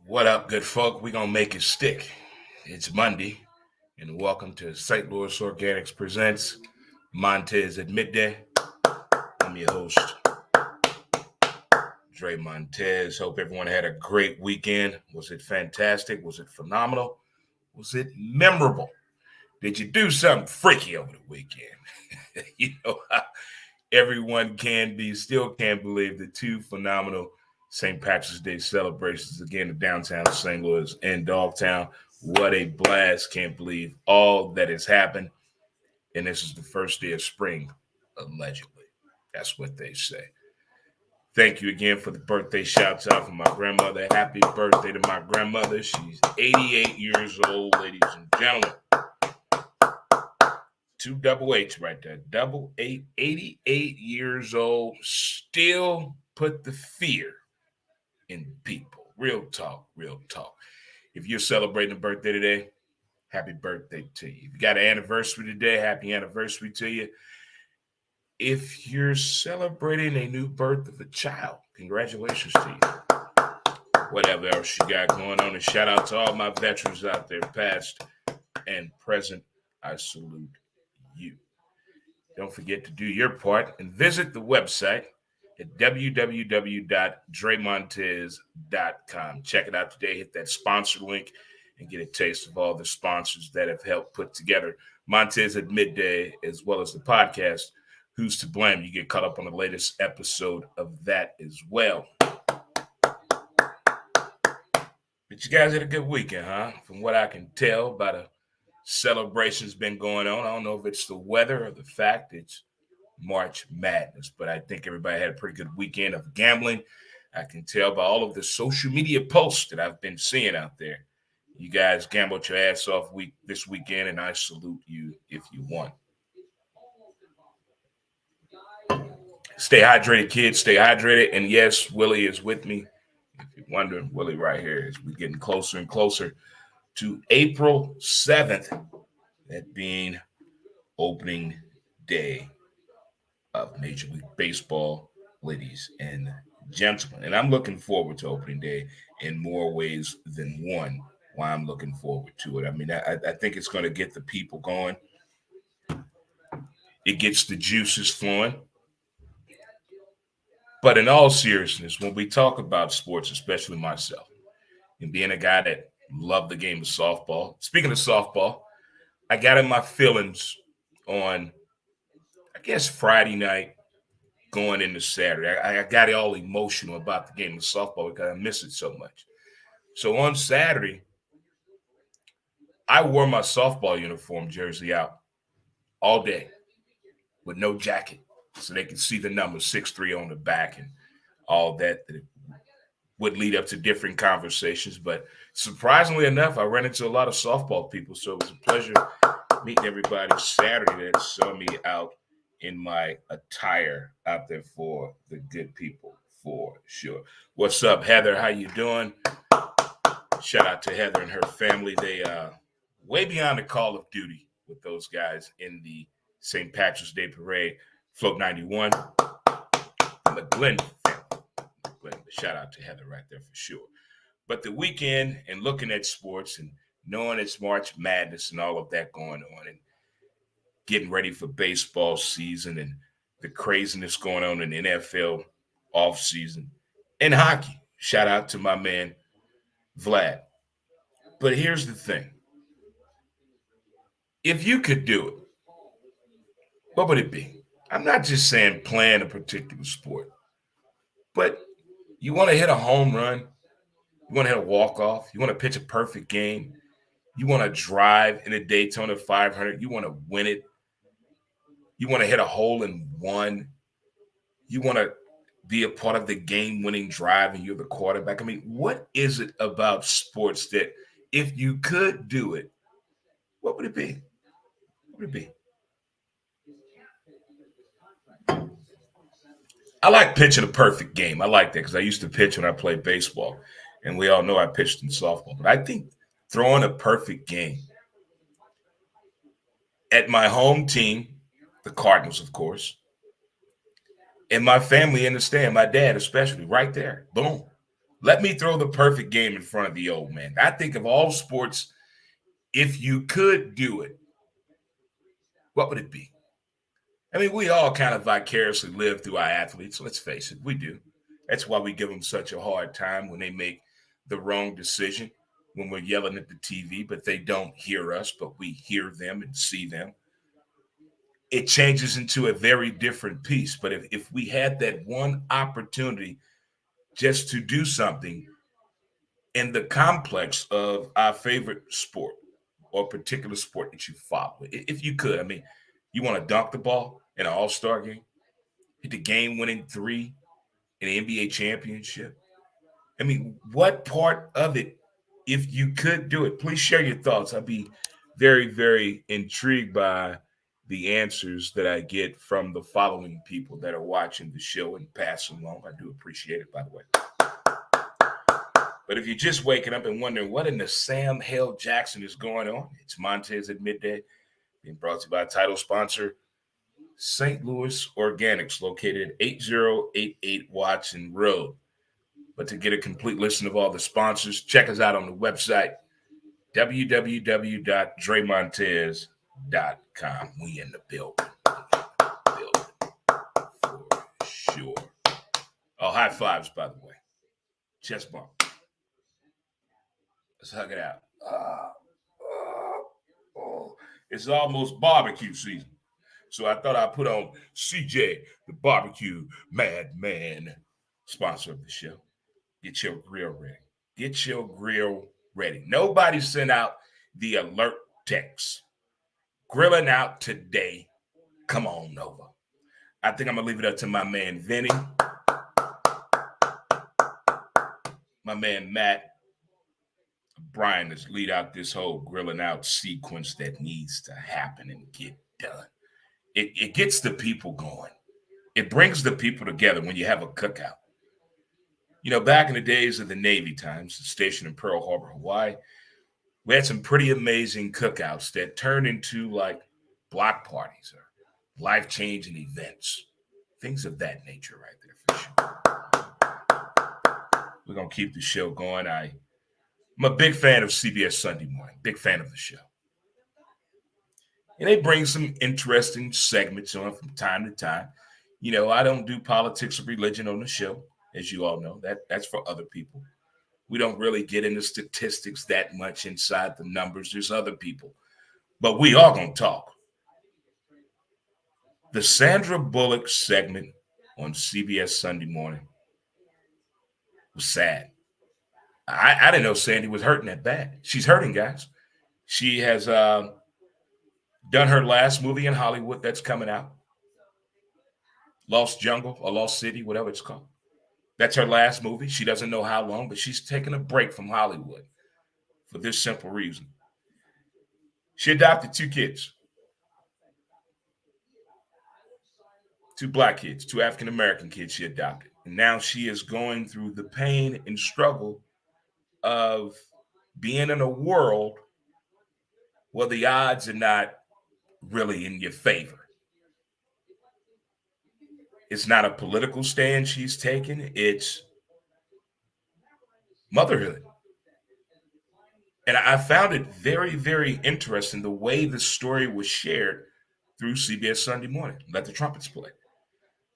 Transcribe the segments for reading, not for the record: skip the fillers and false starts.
What up, good folk? We gonna make it stick. It's Monday, and welcome to St. Louis Organics presents Montez at Midday. I'm your host, Dre Montez. Hope everyone had a great weekend. Was it fantastic? Was it phenomenal? Was it memorable? Did you do something freaky over the weekend? you know, everyone still can't believe the two phenomenal St. Patrick's Day celebrations again in downtown St. Louis and Dogtown. What a blast. Can't believe all that has happened. And this is the first day of spring, allegedly. That's what they say. Thank you again for the birthday shouts out from my grandmother. Happy birthday to my grandmother. She's 88 years old, ladies and gentlemen. Two double H right there. Double eight, 88 years old. Still put the fear in people. Real talk, real talk. If you're celebrating a birthday today, happy birthday to you. If you got an anniversary today, happy anniversary to you. If you're celebrating a new birth of a child, congratulations to you. Whatever else you got going on. And shout out to all my veterans out there, past and present. I salute you. Don't forget to do your part and visit the website at www.dremontez.com. Check it out today. Hit that sponsor link and get a taste of all the sponsors that have helped put together Montez at Midday, as well as the podcast, Who's to Blame? You get caught up on the latest episode of that as well. But you guys had a good weekend, huh? From what I can tell by the celebrations been going on. I don't know if it's the weather or the fact it's March Madness, but I think everybody had a pretty good weekend of gambling. I can tell by all of the social media posts that I've been seeing out there. You guys gambled your ass off this weekend, and I salute you if you won. Stay hydrated, kids. Stay hydrated. And yes, Willie is with me. If you're wondering, Willie right here as we're getting closer and closer to April 7th, that being opening day of Major League Baseball, ladies and gentlemen. And I'm looking forward to opening day in more ways than one. Why I'm looking forward to it. I mean, I think it's going to get the people going. It gets the juices flowing. But in all seriousness, when we talk about sports, especially myself, and being a guy that loved the game of softball, speaking of softball, I got in my feelings on, I guess, Friday night going into Saturday. I got all emotional about the game of softball because I miss it so much. So on Saturday, I wore my softball uniform jersey out all day with no jacket so they could see the number 6'3" on the back and all that would lead up to different conversations. But surprisingly enough, I ran into a lot of softball people. So it was a pleasure meeting everybody Saturday that saw me out in my attire out there for the good people, for sure. What's up, Heather? How you doing? Shout out to Heather and her family. They way beyond the call of duty with those guys in the St. Patrick's Day Parade, Float 91, and the Glenn family. Shout out to Heather right there for sure. But the weekend and looking at sports and knowing it's March Madness and all of that going on and getting ready for baseball season and the craziness going on in the NFL offseason and hockey. Shout out to my man, Vlad. But here's the thing. If you could do it, what would it be? I'm not just saying playing a particular sport, but you want to hit a home run, you want to hit a walk-off, you want to pitch a perfect game, you want to drive in a Daytona 500, you want to win it, you want to hit a hole in one, you want to be a part of the game-winning drive and you're the quarterback. I mean, what is it about sports that if you could do it, what would it be? What would it be? I like pitching a perfect game. I like that because I used to pitch when I played baseball. And we all know I pitched in softball. But I think throwing a perfect game at my home team, the Cardinals, of course, and my family in the stand, my dad especially, right there. Boom. Let me throw the perfect game in front of the old man. I think of all sports, if you could do it, what would it be? I mean, we all kind of vicariously live through our athletes. Let's face it, we do. That's why we give them such a hard time when they make the wrong decision, when we're yelling at the TV, but they don't hear us, but we hear them and see them. It changes into a very different piece. But if we had that one opportunity just to do something in the complex of our favorite sport or particular sport that you follow, if you could, I mean, you want to dunk the ball in an all-star game, hit the game-winning three in the NBA championship. I mean, what part of it, if you could do it, please share your thoughts. I'd be very, very intrigued by the answers that I get from the following people that are watching the show and passing along. I do appreciate it, by the way. But if you're just waking up and wondering what in the Sam Hale Jackson is going on, it's Montez at midday, being brought to you by title sponsor St. Louis Organics, located at 8088 Watson Road. But to get a complete list of all the sponsors, check us out on the website, www.dremontez.com. We in the building. For sure. Oh, high fives, by the way. Chest bump. Let's hug it out. It's almost barbecue season. So I thought I'd put on CJ, the barbecue madman, sponsor of the show. Get your grill ready. Get your grill ready. Nobody sent out the alert text. Grilling out today. Come on over. I think I'm going to leave it up to my man Vinny, my man Matt, Brian to lead out this whole grilling out sequence that needs to happen and get done. It gets the people going. It brings the people together when you have a cookout. You know, back in the days of the Navy times, stationed in Pearl Harbor, Hawaii, we had some pretty amazing cookouts that turned into like block parties or life-changing events, things of that nature right there for sure. We're going to keep the show going. I'm a big fan of CBS Sunday Morning, big fan of the show. And they bring some interesting segments on from time to time. You know, I don't do politics or religion on the show, as you all know. That's for other people. We don't really get into statistics that much inside the numbers. There's other people. But we are going to talk. The Sandra Bullock segment on CBS Sunday Morning was sad. I didn't know Sandy was hurting that bad. She's hurting, guys. She has done her last movie in Hollywood that's coming out. Lost Jungle or Lost City, whatever it's called. That's her last movie. She doesn't know how long, but she's taking a break from Hollywood for this simple reason. She adopted 2 kids. 2 black kids, 2 African-American kids she adopted. And now she is going through the pain and struggle of being in a world where the odds are not really in your favor. It's not a political stand she's taken. It's motherhood. And I found it very, very interesting the way the story was shared through CBS Sunday Morning. Let the trumpets play.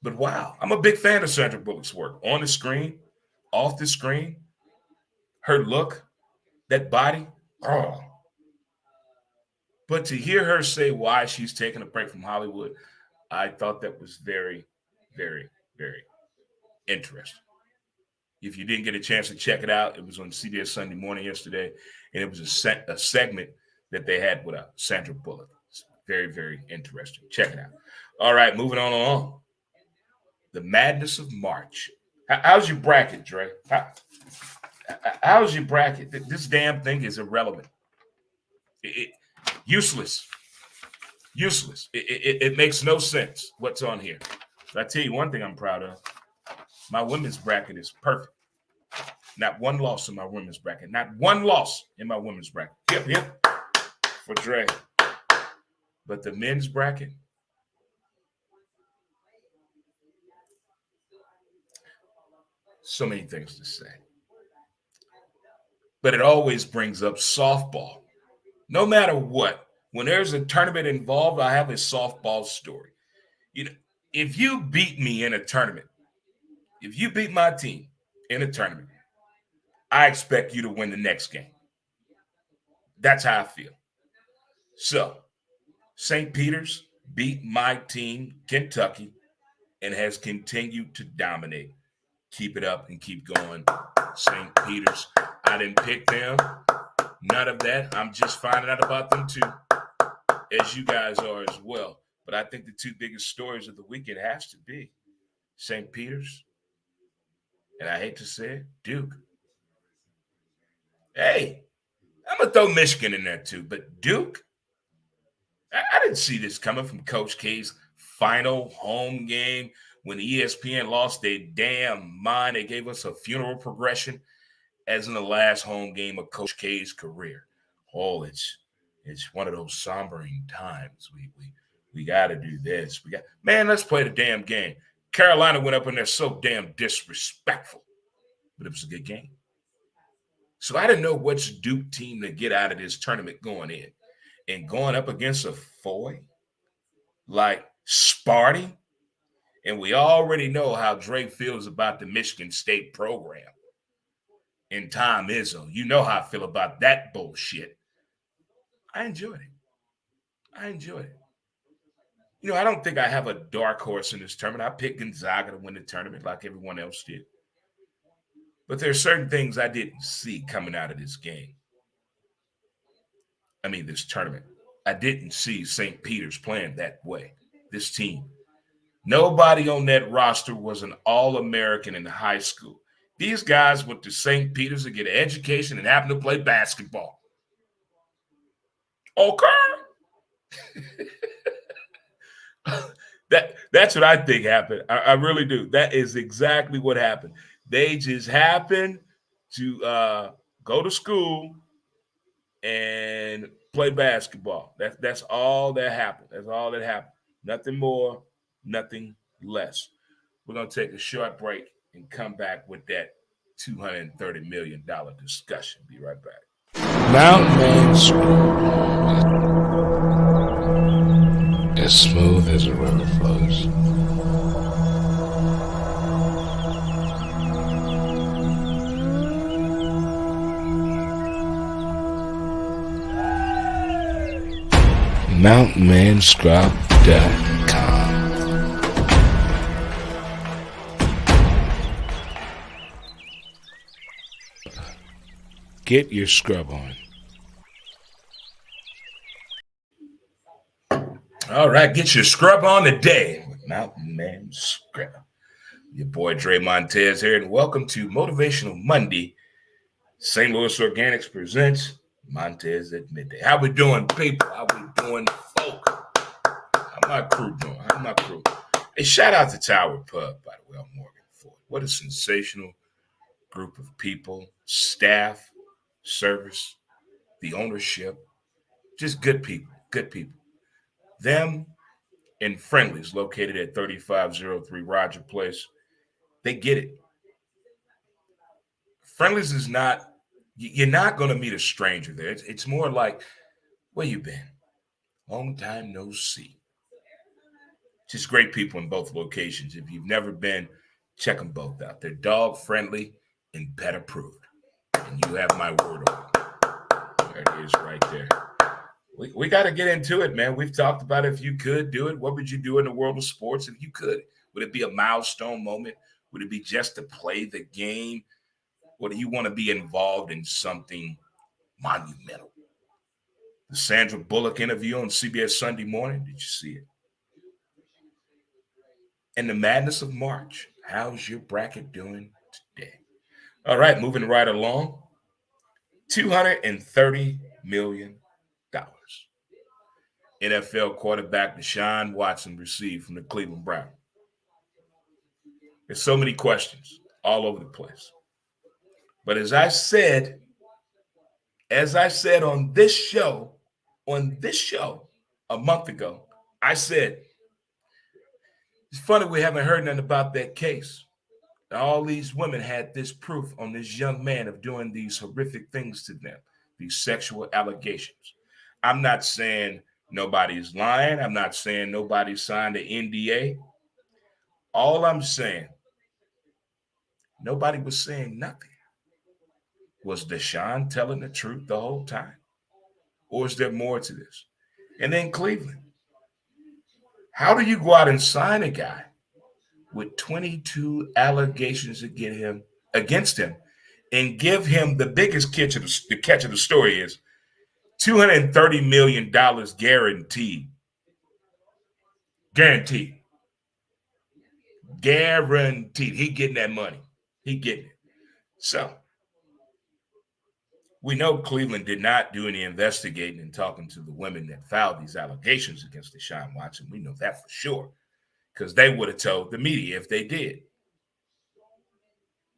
But wow, I'm a big fan of Sandra Bullock's work. On the screen, off the screen, her look, that body. Oh. But to hear her say why she's taking a break from Hollywood, I thought that was very, very, very interesting. If you didn't get a chance to check it out, it was on CBS Sunday Morning yesterday, and it was a segment that they had with Sandra Bullock. It's very, very interesting. Check it out. All right, moving on along. The madness of March. How's your bracket, Dre? How's your bracket? This damn thing is irrelevant. Useless. Useless. It makes no sense what's on here. But I tell you one thing I'm proud of. My women's bracket is perfect. Not one loss in my women's bracket. Not one loss in my women's bracket. Hip, hip for Dre. But the men's bracket, so many things to say. but it always brings up softball. No matter what, when there's a tournament involved, I have a softball story. You know, if you beat me in a tournament, if you beat my team in a tournament, I expect you to win the next game. That's how I feel. So, St. Peter's beat my team, Kentucky, and has continued to dominate. Keep it up and keep going, St. Peter's. I didn't pick them. None of that. I'm just finding out about them too, as you guys are as well. But I think the two biggest stories of the weekend has to be St. Peter's, and I hate to say it, Duke. Hey, I'm going to throw Michigan in there too, but Duke, I didn't see this coming from Coach K's final home game when ESPN lost their damn mind. They gave us a funeral progression as in the last home game of Coach K's career. Oh, it's one of those sombering times. We got to do this. Let's play the damn game. Carolina went up in there so damn disrespectful, but it was a good game. So I didn't know which Duke team to get out of this tournament going in. And going up against a Foy like Sparty, and we already know how Drake feels about the Michigan State program. And Tom Izzo, you know how I feel about that bullshit. I enjoyed it. I don't think I have a dark horse in this tournament. I picked Gonzaga to win the tournament like everyone else did. But there are certain things I didn't see coming out of this game. This tournament. I didn't see St. Peter's playing that way. This team. Nobody on that roster was an All-American in high school. These guys went to St. Peter's to get an education and happen to play basketball. Okay. That's what I think happened. I really do. That is exactly what happened. They just happened to go to school and play basketball. That's all that happened. That's all that happened. Nothing more, nothing less. We're going to take a short break and come back with that $230 million discussion. Be right back. Mountain Man as smooth as a river flows. MountainManScrub.com. Get your scrub on. All right, get your scrub on today with Mountain Man Scrub. Your boy Dre Montez here, and welcome to Motivational Monday. St. Louis Organics presents Montez at Midday. How we doing, people? How we doing, folk? How my crew doing? Hey, shout out to Tower Pub, by the way, on Morgan Ford. What a sensational group of people, staff, service, the ownership, just good people. Them and Friendly's, located at 3503 Roger Place, they get it. Friendly's is not, you're not going to meet a stranger there. It's more like, where you been? Long time no see. Just great people in both locations. If you've never been, check them both out. They're dog friendly and pet approved. And you have my word on it. There it is right there. We got to get into it, man. We've talked about if you could do it, what would you do in the world of sports if you could? Would it be a milestone moment? Would it be just to play the game? Or do you want to be involved in something monumental? The Sandra Bullock interview on CBS Sunday Morning, did you see it? And the madness of March. How's your bracket doing today? All right, moving right along. $230 million. NFL quarterback Deshaun Watson received from the Cleveland Browns. There's so many questions all over the place. But as I said on this show a month ago, I said, it's funny we haven't heard nothing about that case. All these women had this proof on this young man of doing these horrific things to them, these sexual allegations. I'm not saying nobody's lying. I'm not saying nobody signed an NDA. All I'm saying, nobody was saying nothing. Was Deshaun telling the truth the whole time? Or is there more to this? And then Cleveland. How do you go out and sign a guy with 22 allegations against him and give him the biggest catch of the story is $230 million guaranteed. Guaranteed. Guaranteed. He getting that money. He getting it. So we know Cleveland did not do any investigating and talking to the women that filed these allegations against Deshaun Watson. We know that for sure because they would have told the media if they did.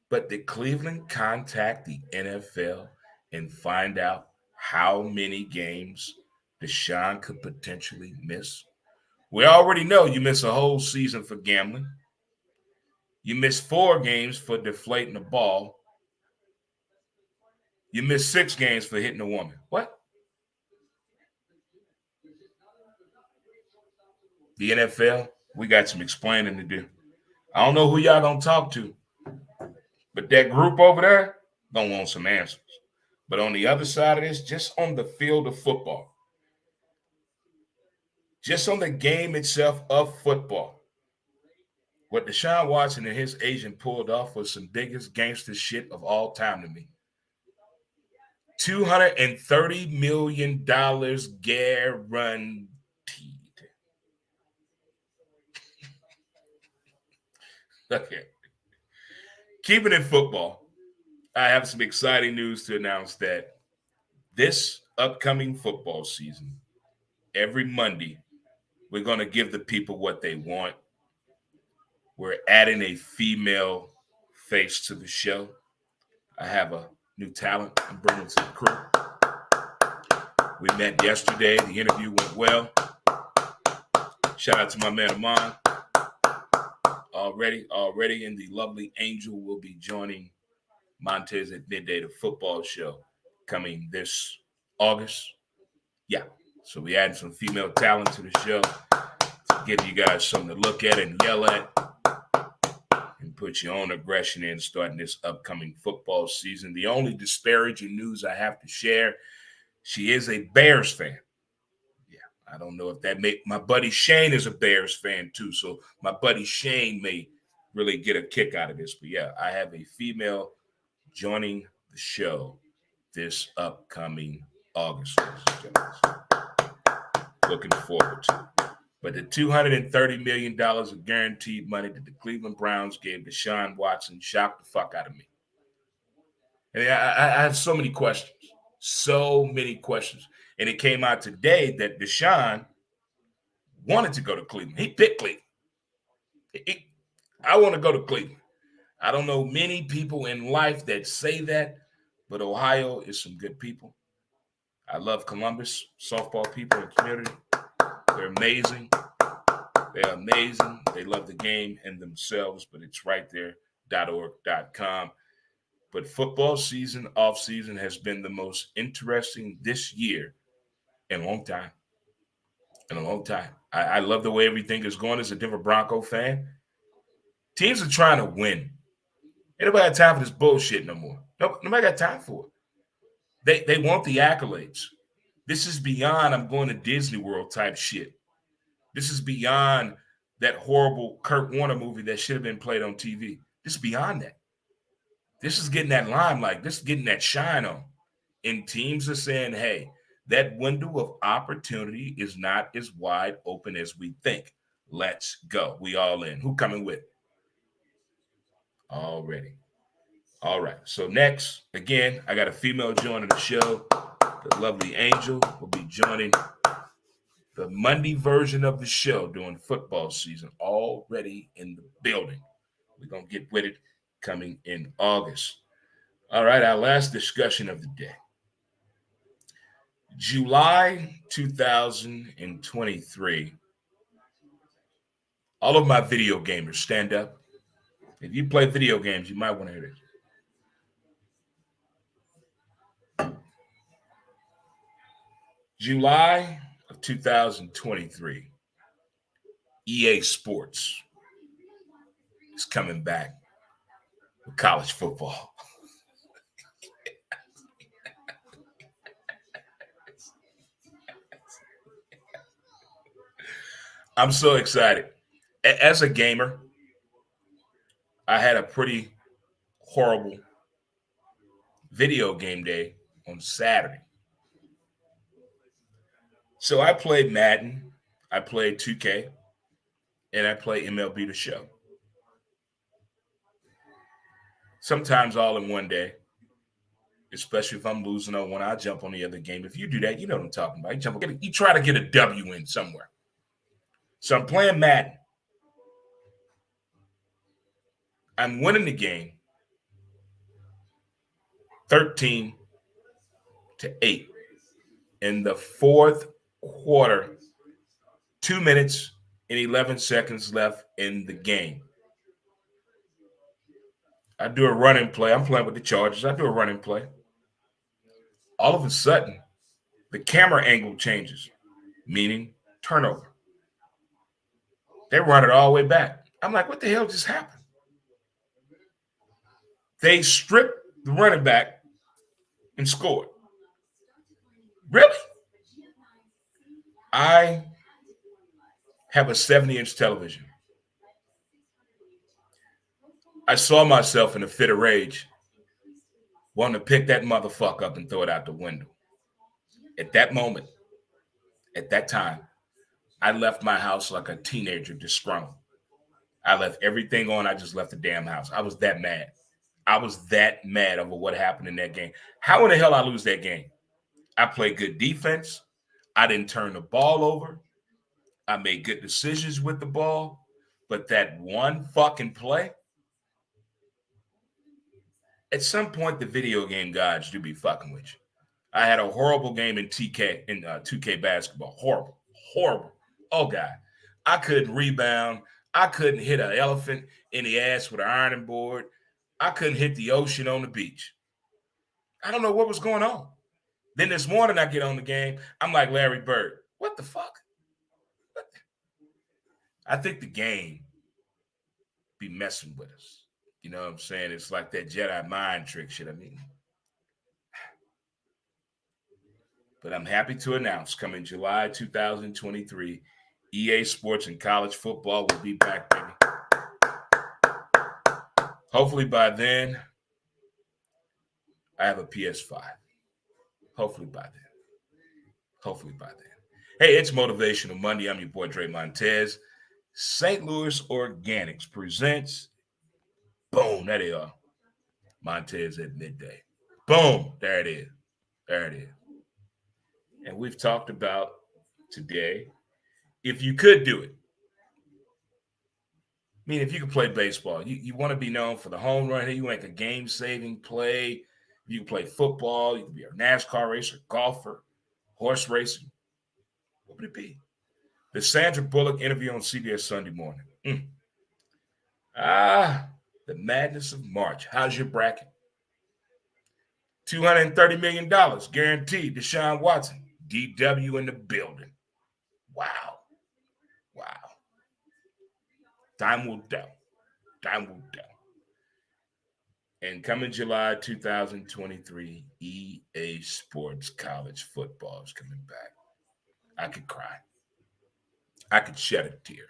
But did Cleveland contact the NFL and find out how many games Deshaun could potentially miss? We already know you miss a whole season for gambling. You miss 4 games for deflating the ball. You miss 6 games for hitting a woman. What? The NFL, we got some explaining to do. I don't know who y'all gonna talk to, but that group over there don't want some answers. But on the other side of this, just on the field of football, just on the game itself of football, what Deshaun Watson and his agent pulled off was some biggest gangster shit of all time to me. $230 million guaranteed. Okay. Keeping it football, I have some exciting news to announce that this upcoming football season, every Monday, we're going to give the people what they want. We're adding a female face to the show. I have a new talent I'm bringing to the crew. We met yesterday. The interview went well. Shout out to my man Amon. Already, and the lovely Angel will be joining Montez at Midday, the football show, coming this August. Yeah, so we added some female talent to the show to give you guys something to look at and yell at and put your own aggression in starting this upcoming football season. The only disparaging news I have to share, she is a Bears fan. I don't know if that my buddy Shane is a Bears fan too. So my buddy Shane may really get a kick out of this. But yeah, I have a female joining the show this upcoming August. Looking forward to it. But the $230 million of guaranteed money that the Cleveland Browns gave Deshaun Watson shocked the fuck out of me. And I have so many questions. So many questions. And it came out today that Deshaun wanted to go to Cleveland. He picked Cleveland. I want to go to Cleveland. I don't know many people in life that say that, but Ohio is some good people. I love Columbus, softball people and community. They're amazing. They're amazing. They love the game and themselves, but it's right there, .org.com. But football season, off season, has been the most interesting this year in a long time. In a long time. I love the way everything is going as a Denver Bronco fan. Teams are trying to win. Ain't nobody got time for this bullshit no more. Nobody got time for it. They want the accolades. This is beyond I'm going to Disney World type shit. This is beyond that horrible Kurt Warner movie that should have been played on TV. This is beyond that. This is getting that limelight. This is getting that shine on. And teams are saying, hey, that window of opportunity is not as wide open as we think. Let's go. We all in. Who coming with? Already. All right. So next, again, I got a female joining the show. The lovely Angel will be joining the Monday version of the show during football season, already in the building. We're going to get with it coming in August. All right, our last discussion of the day. July 2023. All of my video gamers, stand up. If you play video games, you might want to hear this. July of 2023, EA Sports is coming back with college football. I'm so excited. As a gamer, I had a pretty horrible video game day on Saturday. So I played Madden, I played 2K, and I played MLB The Show. Sometimes all in one day, especially if I'm losing on one, I jump on the other game. If you do that, you know what I'm talking about. You try to get a W in somewhere. So I'm playing Madden. I'm winning the game 13-8 in the fourth quarter, 2 minutes and 11 seconds left in the game. I do a running play. I'm playing with the Chargers. I do a running play. All of a sudden, the camera angle changes, meaning turnover. They run it all the way back. I'm like, what the hell just happened? They stripped the running back and scored. Really? I have a 70-inch television. I saw myself in a fit of rage, wanting to pick that motherfucker up and throw it out the window. At that moment, at that time, I left my house like a teenager disgruntled. I left everything on. I just left the damn house. I was that mad. I was that mad over what happened in that game. How in the hell I lose that game? I played good defense. I didn't turn the ball over. I made good decisions with the ball. But that one fucking play, at some point, the video game gods do be fucking with you. I had a horrible game in 2K basketball. Horrible. Oh, God. I couldn't rebound. I couldn't hit an elephant in the ass with an ironing board. I couldn't hit the ocean on the beach. I don't know what was going on. Then this morning I get on the game. I'm like Larry Bird. What the fuck? I think the game be messing with us. You know what I'm saying? It's like that Jedi mind trick shit. I mean, but I'm happy to announce coming July 2023, EA Sports and college football will be back, baby. Hopefully by then, I have a PS5. Hopefully by then. Hey, it's Motivational Monday. I'm your boy, Dre Montez. St. Louis Organics presents, boom, there they are. Montez at midday. Boom, there it is. And we've talked about today, if you could do it. I mean, if you could play baseball, you want to be known for the home run. You make a game-saving play. You can play football. You can be a NASCAR racer, golfer, horse racing. What would it be? The Sandra Bullock interview on CBS Sunday morning. The madness of March. How's your bracket? $230 million guaranteed. Deshaun Watson. DW in the building. Wow. Time will tell. And coming July 2023, EA Sports College Football is coming back. I could cry. I could shed a tear.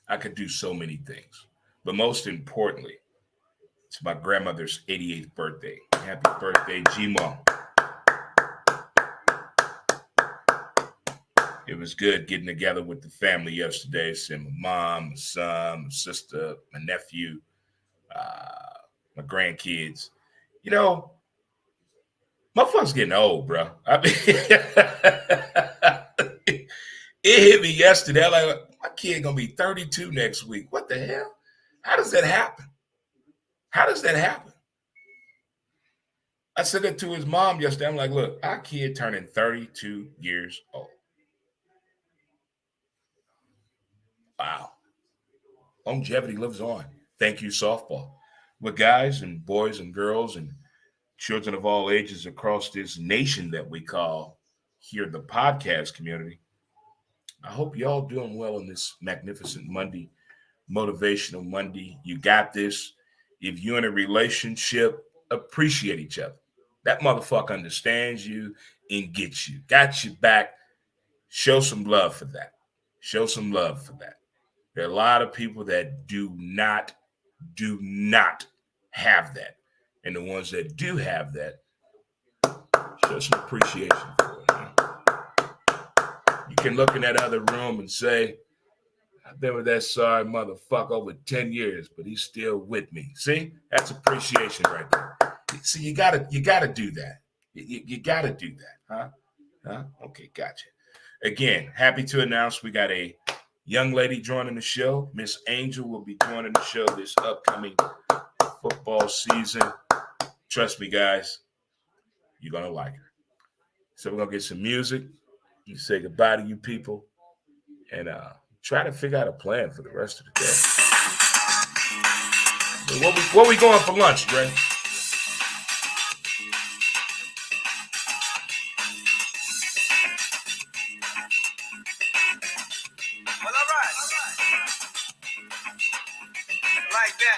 I could do so many things. But most importantly, it's my grandmother's 88th birthday. Happy birthday, G-Mom. It was good getting together with the family yesterday, seeing my mom, my son, my sister, my nephew, my grandkids. You know, motherfuckers getting old, bro. I mean, it hit me yesterday. I'm like, my kid gonna be 32 next week. What the hell? How does that happen? I said that to his mom yesterday. I'm like, look, our kid turning 32 years old. Wow. Longevity lives on. Thank you, softball. But guys and boys and girls and children of all ages across this nation that we call here the podcast community, I hope y'all doing well on this magnificent Monday, motivational Monday. You got this. If you're in a relationship, appreciate each other. That motherfucker understands you and gets you. Got you back. Show some love for that. Show some love for that. There are a lot of people that do not have that. And the ones that do have that, show some appreciation for it. You can look in that other room and say, I've been with that sorry motherfucker over 10 years, but he's still with me. See? That's appreciation right there. See, you gotta do that. You gotta do that, huh? Huh? Okay, gotcha. Again, happy to announce we got a young lady joining the show. Miss Angel will be joining the show this upcoming football season. Trust me, guys, you're gonna like her. So we're gonna get some music. You say goodbye to you people, and try to figure out a plan for the rest of the day. So what we going for lunch, Dre? Well, all right. Like that.